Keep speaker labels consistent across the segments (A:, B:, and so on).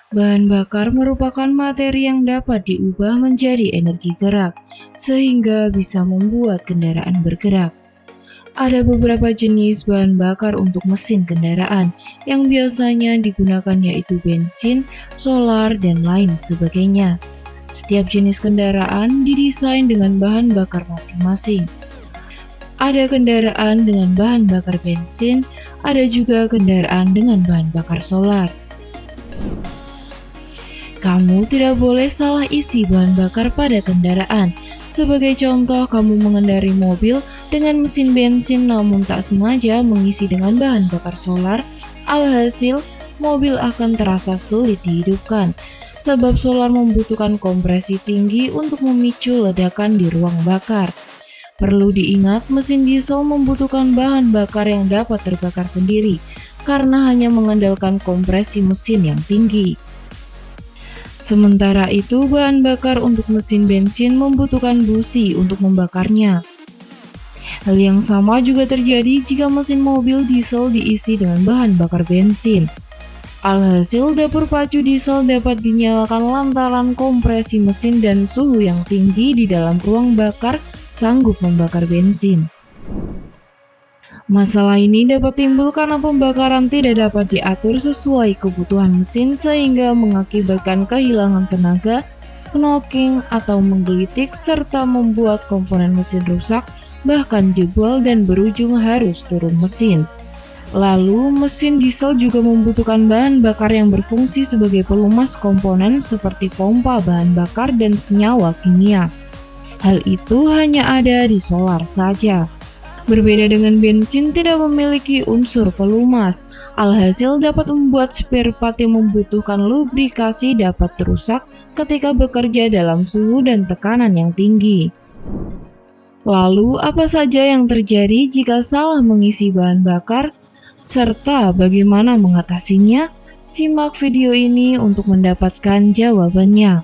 A: Bahan bakar merupakan materi yang dapat diubah menjadi energi gerak, sehingga bisa membuat kendaraan bergerak. Ada beberapa jenis bahan bakar untuk mesin kendaraan yang biasanya digunakan yaitu bensin, solar, dan lain sebagainya. Setiap jenis kendaraan didesain dengan bahan bakar masing-masing. Ada kendaraan dengan bahan bakar bensin, ada juga kendaraan dengan bahan bakar solar. Kamu tidak boleh salah isi bahan bakar pada kendaraan. Sebagai contoh, kamu mengendari mobil dengan mesin bensin namun tak sengaja mengisi dengan bahan bakar solar, alhasil mobil akan terasa sulit dihidupkan. Sebab solar membutuhkan kompresi tinggi untuk memicu ledakan di ruang bakar. Perlu diingat, mesin diesel membutuhkan bahan bakar yang dapat terbakar sendiri, karena hanya mengandalkan kompresi mesin yang tinggi. Sementara itu, bahan bakar untuk mesin bensin membutuhkan busi untuk membakarnya. Hal yang sama juga terjadi jika mesin mobil diesel diisi dengan bahan bakar bensin. Alhasil, dapur pacu diesel dapat dinyalakan lantaran kompresi mesin dan suhu yang tinggi di dalam ruang bakar sanggup membakar bensin. Masalah ini dapat timbul karena pembakaran tidak dapat diatur sesuai kebutuhan mesin sehingga mengakibatkan kehilangan tenaga, knocking atau menggelitik serta membuat komponen mesin rusak, bahkan jebol dan berujung harus turun mesin. Lalu, mesin diesel juga membutuhkan bahan bakar yang berfungsi sebagai pelumas komponen seperti pompa bahan bakar dan senyawa kimia. Hal itu hanya ada di solar saja. Berbeda dengan bensin tidak memiliki unsur pelumas, alhasil dapat membuat spare part yang membutuhkan lubrikasi dapat rusak ketika bekerja dalam suhu dan tekanan yang tinggi. Lalu, apa saja yang terjadi jika salah mengisi bahan bakar? Serta bagaimana mengatasinya? Simak video ini untuk mendapatkan jawabannya.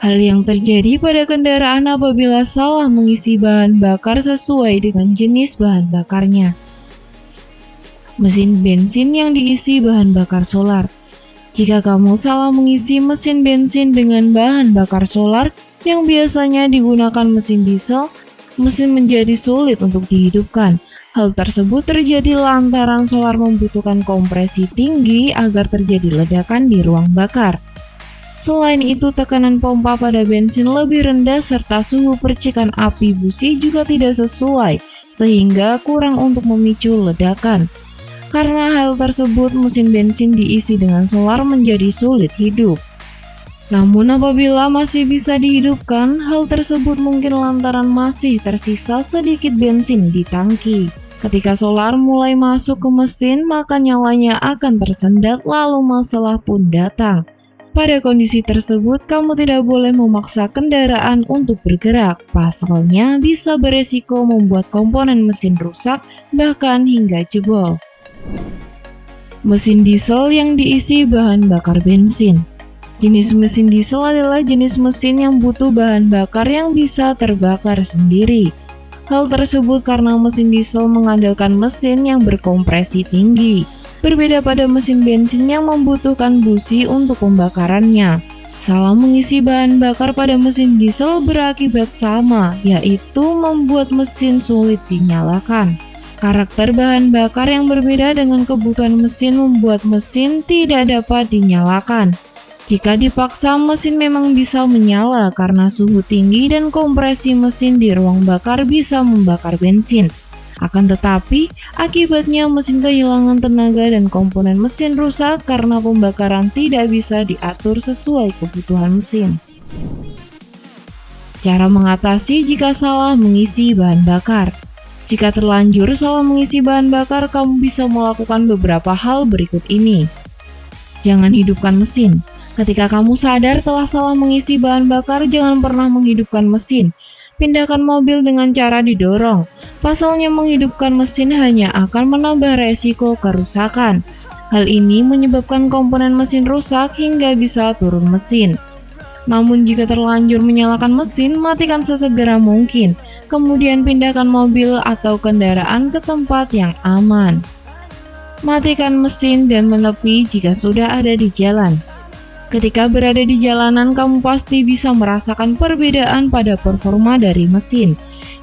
A: Hal yang terjadi pada kendaraan apabila salah mengisi bahan bakar sesuai dengan jenis bahan bakarnya. Mesin bensin yang diisi bahan bakar solar. Jika kamu salah mengisi mesin bensin dengan bahan bakar solar yang biasanya digunakan mesin diesel, mesin menjadi sulit untuk dihidupkan. Hal tersebut terjadi lantaran solar membutuhkan kompresi tinggi agar terjadi ledakan di ruang bakar. Selain itu, tekanan pompa pada bensin lebih rendah serta suhu percikan api busi juga tidak sesuai, sehingga kurang untuk memicu ledakan. Karena hal tersebut, mesin bensin diisi dengan solar menjadi sulit hidup. Namun apabila masih bisa dihidupkan, hal tersebut mungkin lantaran masih tersisa sedikit bensin di tangki. Ketika solar mulai masuk ke mesin, maka nyalanya akan tersendat lalu masalah pun datang. Pada kondisi tersebut, kamu tidak boleh memaksa kendaraan untuk bergerak. Pasalnya bisa beresiko membuat komponen mesin rusak, bahkan hingga jebol. Mesin diesel yang diisi bahan bakar bensin. Jenis mesin diesel adalah jenis mesin yang butuh bahan bakar yang bisa terbakar sendiri. Hal tersebut karena mesin diesel mengandalkan mesin yang berkompresi tinggi. Berbeda pada mesin bensin yang membutuhkan busi untuk pembakarannya. Salah mengisi bahan bakar pada mesin diesel berakibat sama, yaitu membuat mesin sulit dinyalakan. Karakter bahan bakar yang berbeda dengan kebutuhan mesin membuat mesin tidak dapat dinyalakan. Jika dipaksa, mesin memang bisa menyala karena suhu tinggi dan kompresi mesin di ruang bakar bisa membakar bensin. Akan tetapi, akibatnya mesin kehilangan tenaga dan komponen mesin rusak karena pembakaran tidak bisa diatur sesuai kebutuhan mesin. Cara mengatasi jika salah mengisi bahan bakar. Jika terlanjur salah mengisi bahan bakar, kamu bisa melakukan beberapa hal berikut ini. Jangan hidupkan mesin. Ketika kamu sadar telah salah mengisi bahan bakar, jangan pernah menghidupkan mesin. Pindahkan mobil dengan cara didorong. Pasalnya menghidupkan mesin hanya akan menambah resiko kerusakan. Hal ini menyebabkan komponen mesin rusak hingga bisa turun mesin. Namun jika terlanjur menyalakan mesin, matikan sesegera mungkin. Kemudian pindahkan mobil atau kendaraan ke tempat yang aman. Matikan mesin dan menepi jika sudah ada di jalan. Ketika berada di jalanan, kamu pasti bisa merasakan perbedaan pada performa dari mesin.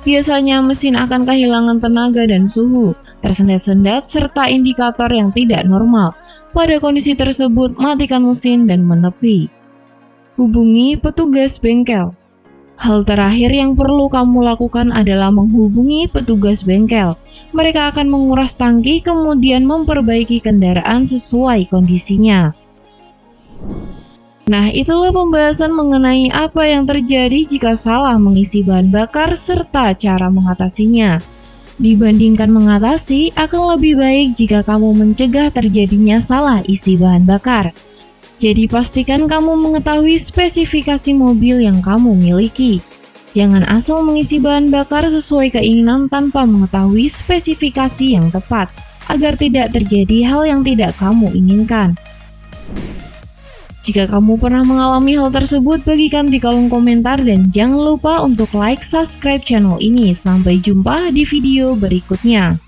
A: Biasanya mesin akan kehilangan tenaga dan suhu, tersendat-sendat, serta indikator yang tidak normal. Pada kondisi tersebut, matikan mesin dan menepi. Hubungi petugas bengkel. Hal terakhir yang perlu kamu lakukan adalah menghubungi petugas bengkel. Mereka akan menguras tangki kemudian memperbaiki kendaraan sesuai kondisinya. Nah, itulah pembahasan mengenai apa yang terjadi jika salah mengisi bahan bakar serta cara mengatasinya. Dibandingkan mengatasi, akan lebih baik jika kamu mencegah terjadinya salah isi bahan bakar. Jadi pastikan kamu mengetahui spesifikasi mobil yang kamu miliki. Jangan asal mengisi bahan bakar sesuai keinginan tanpa mengetahui spesifikasi yang tepat, agar tidak terjadi hal yang tidak kamu inginkan. Jika kamu pernah mengalami hal tersebut, bagikan di kolom komentar dan jangan lupa untuk like, subscribe channel ini. Sampai jumpa di video berikutnya.